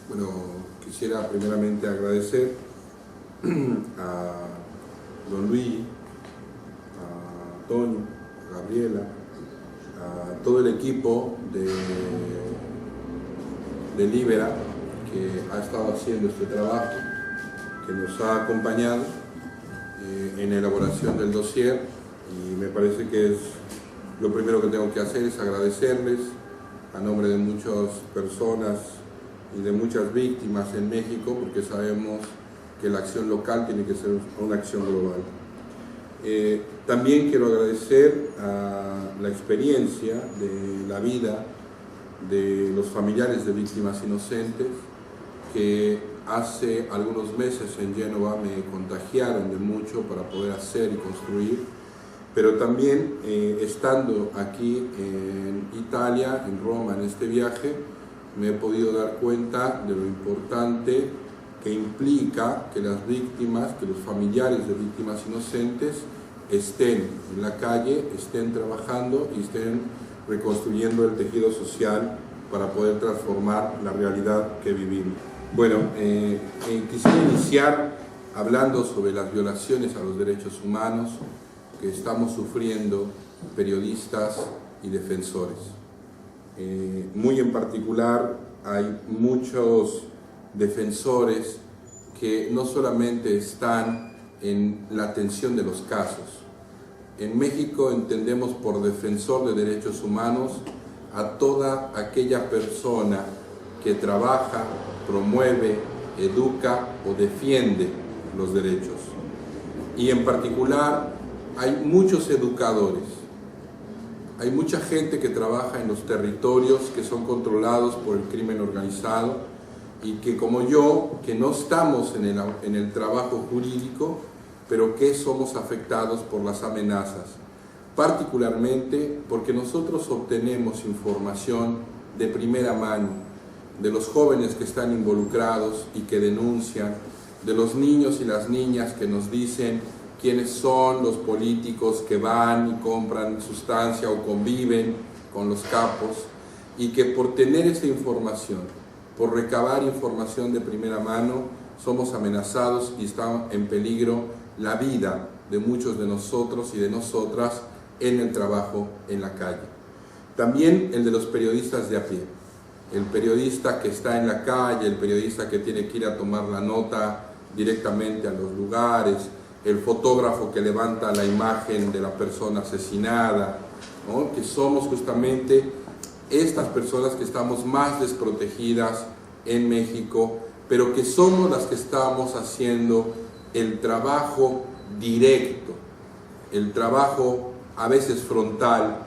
Bueno, quisiera primeramente agradecer a don Luis, a Toño, a Gabriela, a todo el equipo de Libera que ha estado haciendo este trabajo, que nos ha acompañado en la elaboración del dossier, y me parece que es lo primero que tengo que hacer es agradecerles a nombre de muchas personas y de muchas víctimas en México, porque sabemos que la acción local tiene que ser una acción global. También quiero agradecer a la experiencia de la vida de los familiares de víctimas inocentes que hace algunos meses en Génova me contagiaron de mucho para poder hacer y construir, pero también estando aquí en Italia, en Roma, en este viaje, me he podido dar cuenta de lo importante que implica que las víctimas, que los familiares de víctimas inocentes estén en la calle, estén trabajando y estén reconstruyendo el tejido social para poder transformar la realidad que vivimos. Bueno, quisiera iniciar hablando sobre las violaciones a los derechos humanos que estamos sufriendo periodistas y defensores. Muy en particular hay muchos defensores que no solamente están en la atención de los casos. En México entendemos por defensor de derechos humanos a toda aquella persona que trabaja, promueve, educa o defiende los derechos. Y en particular hay muchos educadores, hay mucha gente que trabaja en los territorios que son controlados por el crimen organizado y que, como yo, que no estamos en el trabajo jurídico, pero que somos afectados por las amenazas, particularmente porque nosotros obtenemos información de primera mano de los jóvenes que están involucrados y que denuncian, de los niños y las niñas que nos dicen quiénes son los políticos que van y compran sustancia o conviven con los capos, y que por tener esa información, por recabar información de primera mano, somos amenazados y está en peligro la vida de muchos de nosotros y de nosotras en el trabajo en la calle. También el de los periodistas de a pie, el periodista que está en la calle, el periodista que tiene que ir a tomar la nota directamente a los lugares, el fotógrafo que levanta la imagen de la persona asesinada, ¿no? Que somos justamente estas personas que estamos más desprotegidas en México, pero que somos las que estamos haciendo el trabajo directo, el trabajo a veces frontal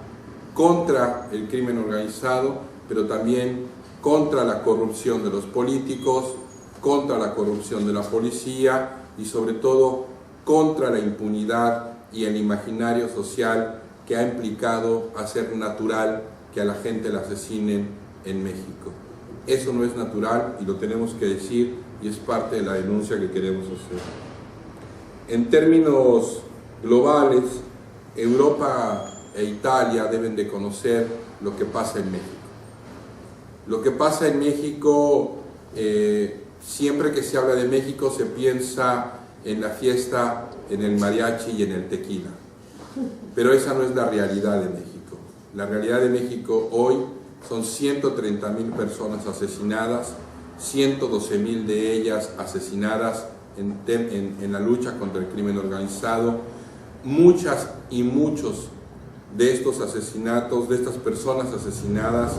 contra el crimen organizado, pero también contra la corrupción de los políticos, contra la corrupción de la policía y sobre todo contra la impunidad y el imaginario social que ha implicado hacer natural que a la gente la asesinen en México. Eso no es natural y lo tenemos que decir, y es parte de la denuncia que queremos hacer. En términos globales, Europa e Italia deben de conocer lo que pasa en México. Lo que pasa en México, siempre que se habla de México se piensa en la fiesta, en el mariachi y en el tequila. Pero esa no es la realidad de México. La realidad de México hoy son 130,000 personas asesinadas, 112,000 de ellas asesinadas en la lucha contra el crimen organizado. Muchas y muchos de estos asesinatos, de estas personas asesinadas,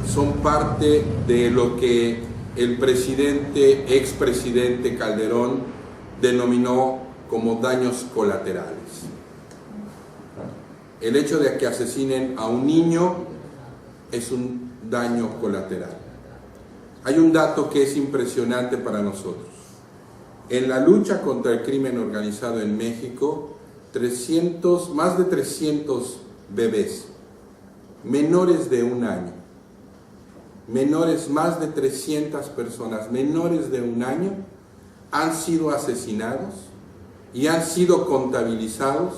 son parte de lo que el expresidente Calderón denominó como daños colaterales. El hecho de que asesinen a un niño es un daño colateral. Hay un dato que es impresionante para nosotros. En la lucha contra el crimen organizado en México, más de 300 bebés menores de un año, más de 300 personas menores de un año han sido asesinados y han sido contabilizados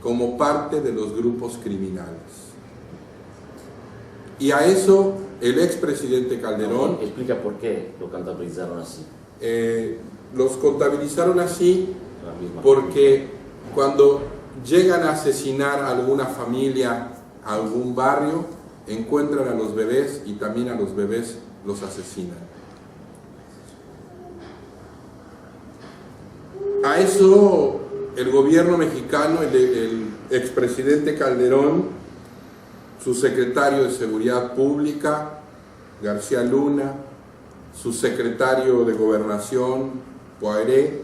como parte de los grupos criminales. Y a eso el expresidente Calderón... Explica por qué lo contabilizaron así. Los contabilizaron así porque cuando llegan a asesinar a alguna familia, a algún barrio, encuentran a los bebés y también a los bebés los asesinan. A eso el gobierno mexicano, el expresidente Calderón, su secretario de Seguridad Pública, García Luna, su secretario de Gobernación, Poiré,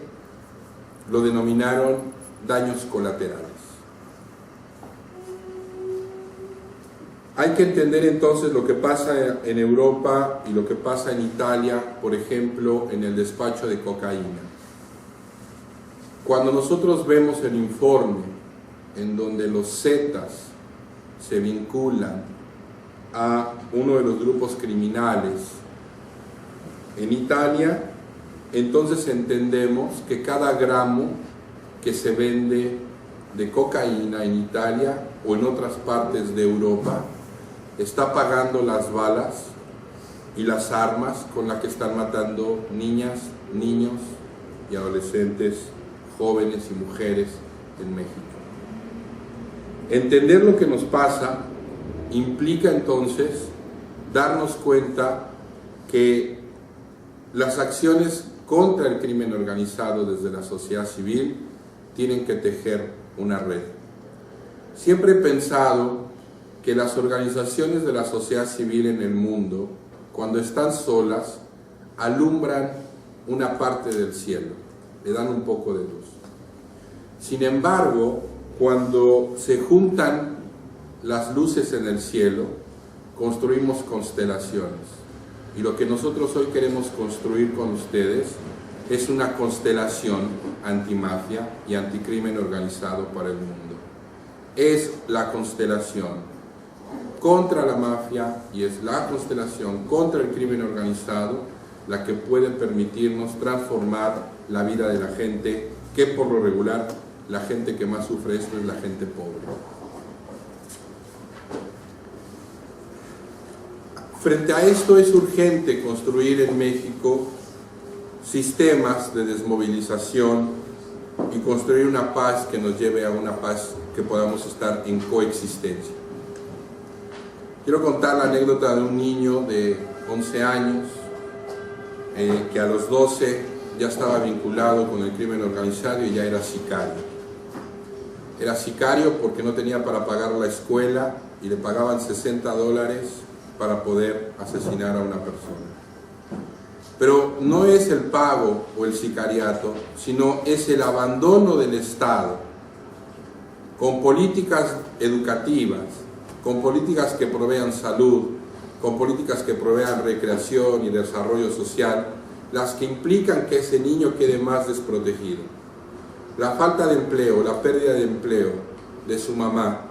lo denominaron daños colaterales. Hay que entender entonces lo que pasa en Europa y lo que pasa en Italia, por ejemplo, en el despacho de cocaína. Cuando nosotros vemos el informe en donde los Zetas se vinculan a uno de los grupos criminales en Italia, entonces entendemos que cada gramo que se vende de cocaína en Italia o en otras partes de Europa está pagando las balas y las armas con las que están matando niñas, niños y adolescentes, jóvenes y mujeres en México. Entender lo que nos pasa implica entonces darnos cuenta que las acciones contra el crimen organizado desde la sociedad civil tienen que tejer una red. Siempre he pensado que las organizaciones de la sociedad civil en el mundo, cuando están solas, alumbran una parte del cielo, le dan un poco de luz. Sin embargo, cuando se juntan las luces en el cielo, construimos constelaciones. Y lo que nosotros hoy queremos construir con ustedes es una constelación antimafia y anticrimen organizado para el mundo. Es la constelación contra la mafia y es la constelación contra el crimen organizado la que puede permitirnos transformar la vida de la gente, que por lo regular la gente que más sufre esto es la gente pobre. Frente a esto es urgente construir en México sistemas de desmovilización y construir una paz que nos lleve a una paz que podamos estar en coexistencia. Quiero contar la anécdota de un niño de 11 años que a los 12 ya estaba vinculado con el crimen organizado y ya era sicario. Era sicario porque no tenía para pagar la escuela y le pagaban $60 para poder asesinar a una persona. Pero no es el pago o el sicariato, sino es el abandono del Estado con políticas educativas, con políticas que provean salud, con políticas que provean recreación y desarrollo social, las que implican que ese niño quede más desprotegido. La falta de empleo, la pérdida de empleo de su mamá,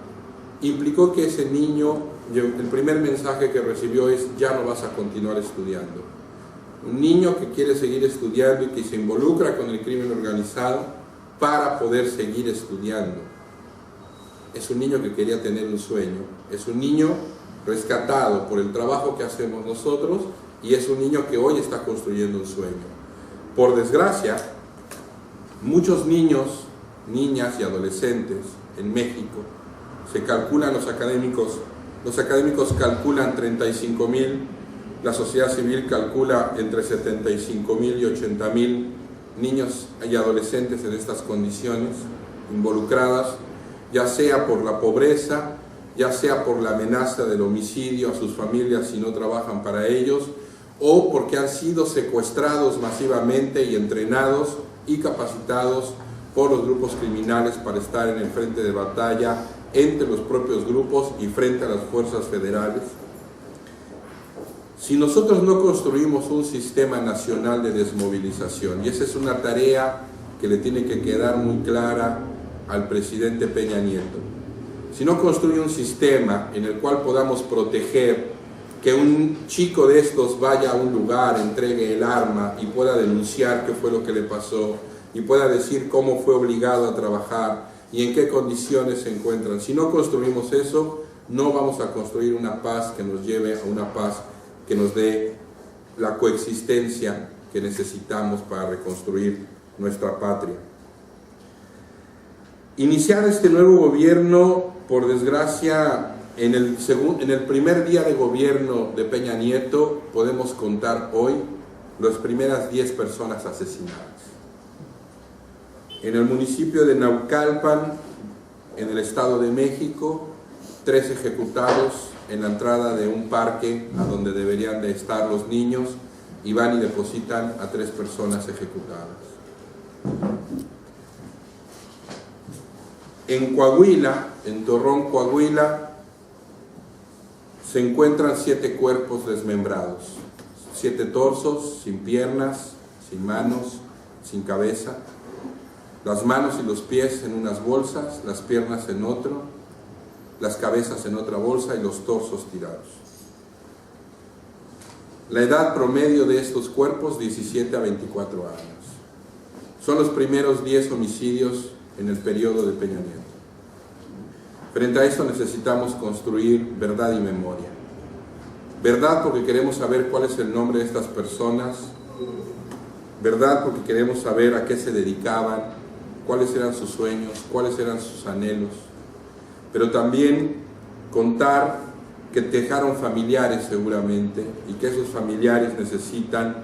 implicó que ese niño, el primer mensaje que recibió es: ya no vas a continuar estudiando. Un niño que quiere seguir estudiando y que se involucra con el crimen organizado para poder seguir estudiando. Es un niño que quería tener un sueño, es un niño rescatado por el trabajo que hacemos nosotros y es un niño que hoy está construyendo un sueño. Por desgracia, muchos niños, niñas y adolescentes en México, se calculan los académicos calculan 35,000, la sociedad civil calcula entre 75,000 y 80,000 niños y adolescentes en estas condiciones, involucradas, ya sea por la pobreza, ya sea por la amenaza del homicidio a sus familias si no trabajan para ellos, o porque han sido secuestrados masivamente y entrenados y capacitados por los grupos criminales para estar en el frente de batalla entre los propios grupos y frente a las fuerzas federales. Si nosotros no construimos un sistema nacional de desmovilización, y esa es una tarea que le tiene que quedar muy clara al presidente Peña Nieto, si no construye un sistema en el cual podamos proteger que un chico de estos vaya a un lugar, entregue el arma y pueda denunciar qué fue lo que le pasó y pueda decir cómo fue obligado a trabajar y en qué condiciones se encuentran. Si no construimos eso, no vamos a construir una paz que nos lleve a una paz que nos dé la coexistencia que necesitamos para reconstruir nuestra patria. Iniciar este nuevo gobierno, por desgracia, en el primer día de gobierno de Peña Nieto, podemos contar hoy las primeras 10 personas asesinadas. En el municipio de Naucalpan, en el Estado de México, 3 ejecutados en la entrada de un parque a donde deberían de estar los niños, y van y depositan a 3 personas ejecutadas. En Coahuila, en Torreón, Coahuila, se encuentran 7 cuerpos desmembrados, 7 torsos, sin piernas, sin manos, sin cabeza, las manos y los pies en unas bolsas, las piernas en otro, las cabezas en otra bolsa y los torsos tirados. La edad promedio de estos cuerpos, 17 a 24 años. Son los primeros 10 homicidios en el periodo de Peña Nieto. Frente a esto necesitamos construir verdad y memoria. Verdad porque queremos saber cuál es el nombre de estas personas. Verdad porque queremos saber a qué se dedicaban, cuáles eran sus sueños, cuáles eran sus anhelos. Pero también contar que dejaron familiares seguramente y que esos familiares necesitan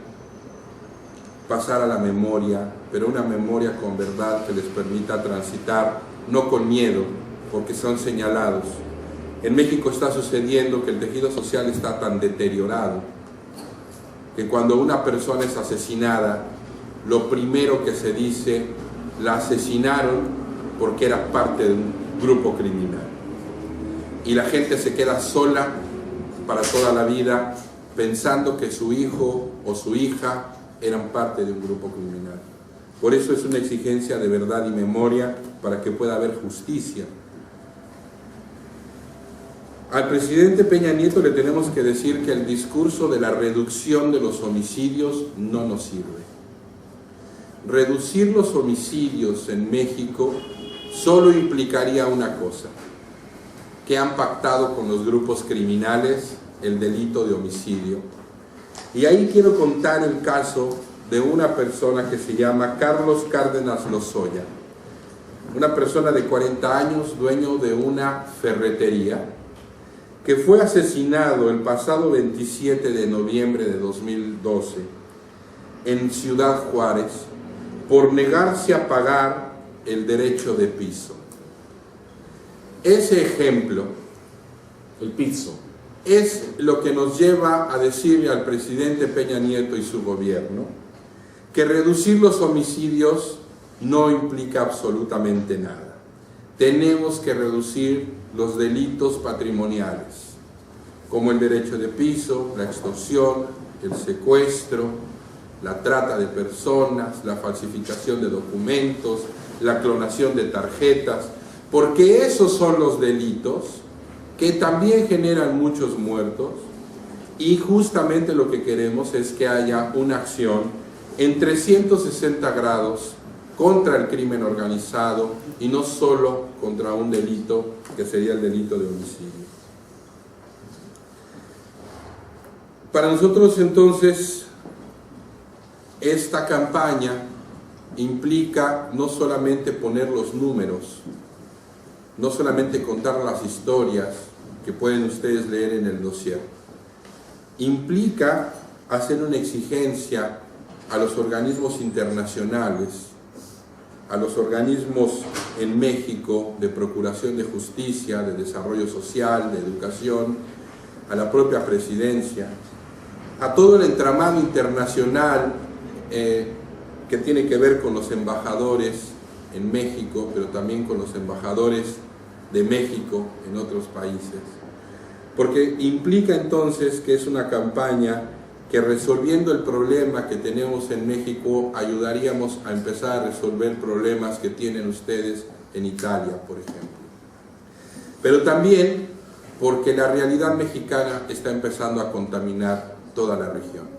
pasar a la memoria, pero una memoria con verdad que les permita transitar, no con miedo, porque son señalados. En México está sucediendo que el tejido social está tan deteriorado que cuando una persona es asesinada, lo primero que se dice, la asesinaron porque era parte de un grupo criminal. Y la gente se queda sola para toda la vida pensando que su hijo o su hija eran parte de un grupo criminal. Por eso es una exigencia de verdad y memoria para que pueda haber justicia. Al presidente Peña Nieto le tenemos que decir que el discurso de la reducción de los homicidios no nos sirve. Reducir los homicidios en México solo implicaría una cosa, que han pactado con los grupos criminales el delito de homicidio. Y ahí quiero contar el caso de una persona que se llama Carlos Cárdenas Lozoya, una persona de 40 años, dueño de una ferretería, que fue asesinado el pasado 27 de noviembre de 2012 en Ciudad Juárez por negarse a pagar el derecho de piso. Ese ejemplo, el piso, es lo que nos lleva a decirle al presidente Peña Nieto y su gobierno que reducir los homicidios no implica absolutamente nada. Tenemos que reducir los delitos patrimoniales, como el derecho de piso, la extorsión, el secuestro, la trata de personas, la falsificación de documentos, la clonación de tarjetas, porque esos son los delitos que también generan muchos muertos, y justamente lo que queremos es que haya una acción en 360 grados contra el crimen organizado y no solo contra un delito que sería el delito de homicidio. Para nosotros entonces esta campaña implica no solamente poner los números, no solamente contar las historias que pueden ustedes leer en el dossier, implica hacer una exigencia a los organismos internacionales, a los organismos en México de procuración de justicia, de desarrollo social, de educación, a la propia presidencia, a todo el entramado internacional que tiene que ver con los embajadores en México, pero también con los embajadores de México en otros países, porque implica entonces que es una campaña que, resolviendo el problema que tenemos en México, ayudaríamos a empezar a resolver problemas que tienen ustedes en Italia, por ejemplo. Pero también porque la realidad mexicana está empezando a contaminar toda la región.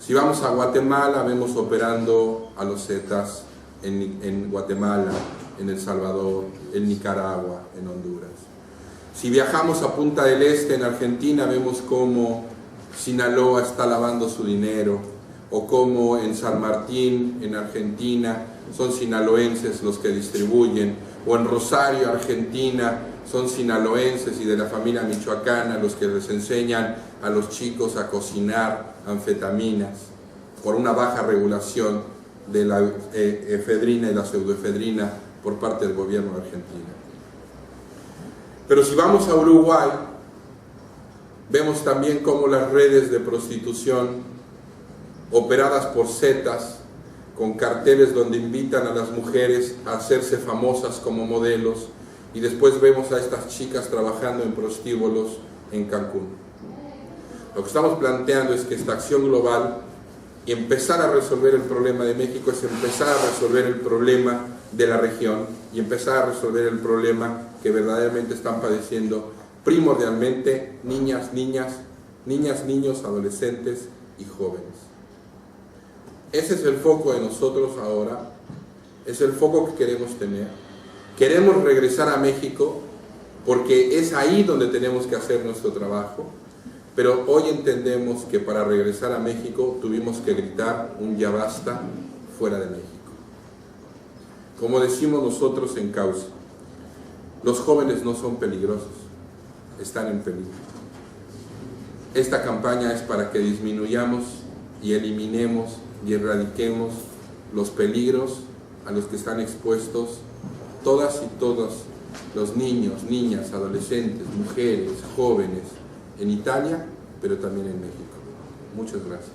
Si vamos a Guatemala, vemos operando a los Zetas en Guatemala. en El Salvador, en Nicaragua, en Honduras. Si viajamos a Punta del Este, en Argentina, vemos cómo Sinaloa está lavando su dinero, o cómo en San Martín, en Argentina, son sinaloenses los que distribuyen, o en Rosario, Argentina, son sinaloenses y de la familia michoacana los que les enseñan a los chicos a cocinar anfetaminas por una baja regulación de la efedrina y la pseudoefedrina por parte del gobierno de Argentina. Pero si vamos a Uruguay, vemos también cómo las redes de prostitución operadas por zetas, con carteles donde invitan a las mujeres a hacerse famosas como modelos, y después vemos a estas chicas trabajando en prostíbulos en Cancún. Lo que estamos planteando es que esta acción global y empezar a resolver el problema de México es empezar a resolver el problema de la región y empezar a resolver el problema que verdaderamente están padeciendo primordialmente niñas, niños, adolescentes y jóvenes. Ese es el foco de nosotros ahora, es el foco que queremos tener. Queremos regresar a México porque es ahí donde tenemos que hacer nuestro trabajo, pero hoy entendemos que para regresar a México tuvimos que gritar un ya basta fuera de México. Como decimos nosotros en Causa, los jóvenes no son peligrosos, están en peligro. Esta campaña es para que disminuyamos y eliminemos y erradiquemos los peligros a los que están expuestos todas y todos los niños, niñas, adolescentes, mujeres, jóvenes en Italia, pero también en México. Muchas gracias.